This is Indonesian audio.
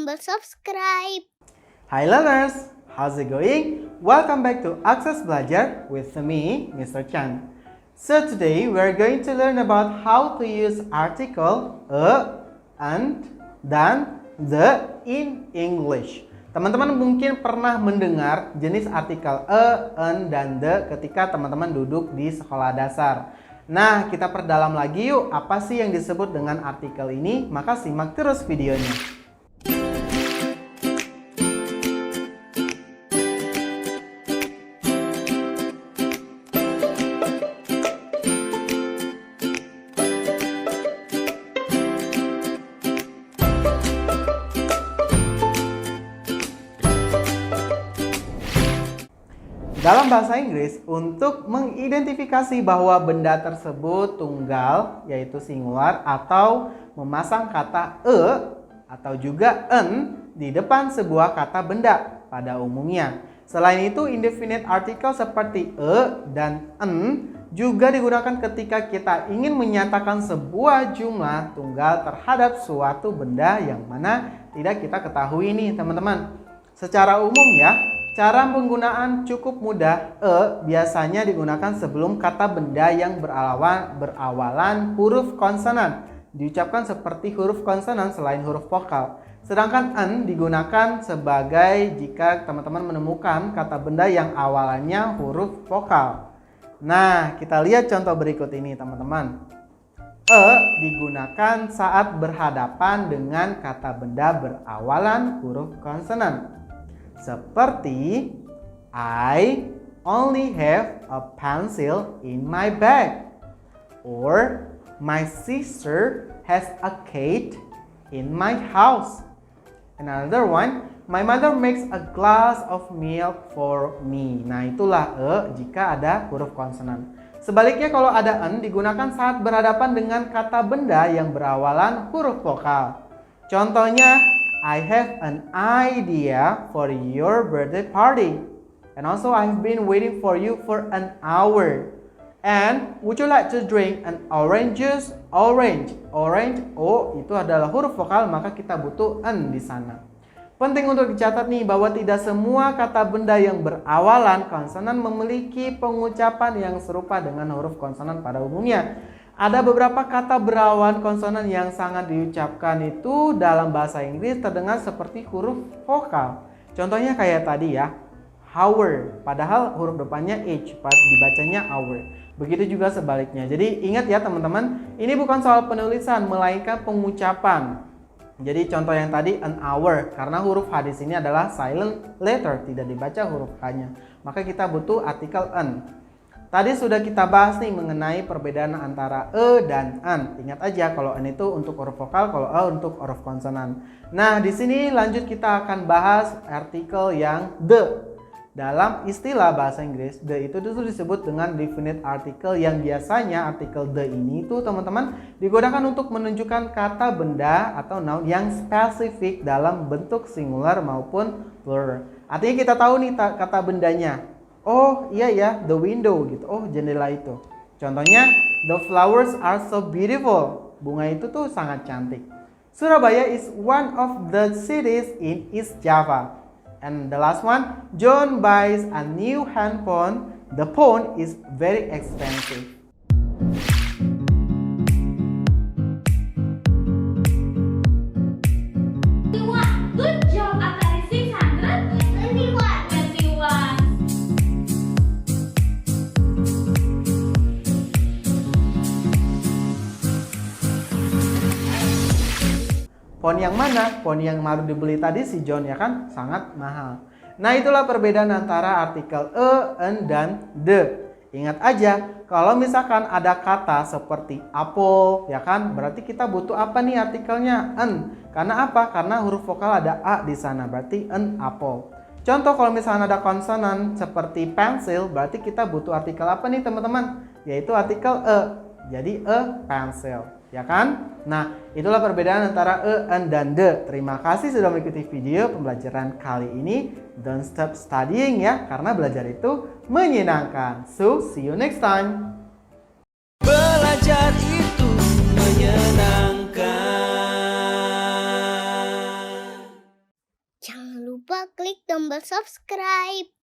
tombol subscribe. Hi learners, how's it going? Welcome back to Akses Belajar with me, Mr. Chan. So today we are going to learn about how to use article a, and, dan, the in English. Teman-teman mungkin pernah mendengar jenis artikel a, an, dan the ketika teman-teman duduk di sekolah dasar. Nah, kita perdalam lagi yuk apa sih yang disebut dengan artikel ini, maka simak terus videonya. Dalam bahasa Inggris, untuk mengidentifikasi bahwa benda tersebut tunggal, yaitu singular, atau memasang kata e atau juga an di depan sebuah kata benda pada umumnya. Selain itu, indefinite article seperti e dan an juga digunakan ketika kita ingin menyatakan sebuah jumlah tunggal terhadap suatu benda yang mana tidak kita ketahui nih teman-teman. Secara umum ya, cara penggunaan cukup mudah. E biasanya digunakan sebelum kata benda yang berawalan huruf konsonan. Diucapkan seperti huruf konsonan selain huruf vokal. Sedangkan an digunakan sebagai jika teman-teman menemukan kata benda yang awalannya huruf vokal. Nah, kita lihat contoh berikut ini teman-teman. E digunakan saat berhadapan dengan kata benda berawalan huruf konsonan. Seperti I only have a pencil in my bag, or my sister has a cat in my house. Another one, my mother makes a glass of milk for me. Nah, itulah e jika ada huruf konsonan. Sebaliknya kalau ada an digunakan saat berhadapan dengan kata benda yang berawalan huruf vokal. Contohnya, I have an idea for your birthday party. And also I've been waiting for you for an hour. And would you like to drink an orange juice? Orange. Orange, O itu adalah huruf vokal, maka kita butuh an di sana. Penting untuk dicatat nih bahwa tidak semua kata benda yang berawalan konsonan memiliki pengucapan yang serupa dengan huruf konsonan pada umumnya. Ada beberapa kata berawalan konsonan yang sangat diucapkan itu dalam bahasa Inggris terdengar seperti huruf vokal. Contohnya kayak tadi ya, hour, padahal huruf depannya h, dibacanya hour. Begitu juga sebaliknya. Jadi ingat ya teman-teman, ini bukan soal penulisan, melainkan pengucapan. Jadi contoh yang tadi an hour, karena huruf H di sini adalah silent letter, tidak dibaca huruf H-nya. Maka kita butuh artikel an. Tadi sudah kita bahas nih mengenai perbedaan antara e dan an. Ingat aja kalau an itu untuk huruf vokal, kalau e untuk huruf konsonan. Nah, di sini lanjut kita akan bahas artikel yang the. Dalam istilah bahasa Inggris, the itu disebut dengan definite article yang biasanya artikel the ini itu teman-teman digunakan untuk menunjukkan kata benda atau noun yang spesifik dalam bentuk singular maupun plural. Artinya kita tahu nih kata bendanya. Oh iya ya, the window gitu. Oh jendela itu. Contohnya, the flowers are so beautiful. Bunga itu tuh sangat cantik. Surabaya is one of the cities in East Java. And the last one, John buys a new handphone. The phone is very expensive. Good job, Atari 621. Phone yang mana? Phone yang baru dibeli tadi si John ya kan? Sangat mahal. Nah, itulah perbedaan antara artikel e, an, dan the. Ingat aja, kalau misalkan ada kata seperti apple ya kan? Berarti kita butuh apa nih artikelnya? An. Karena apa? Karena huruf vokal ada a di sana, berarti an apple. Contoh kalau misalkan ada konsonan seperti pencil, berarti kita butuh artikel apa nih teman-teman? Yaitu artikel e. Jadi a pencil. Ya kan? Nah, itulah perbedaan antara e, an, dan the. Terima kasih sudah mengikuti video pembelajaran kali ini. Don't stop studying ya, karena belajar itu menyenangkan. So, see you next time. Belajar itu menyenangkan. klik tombol subscribe.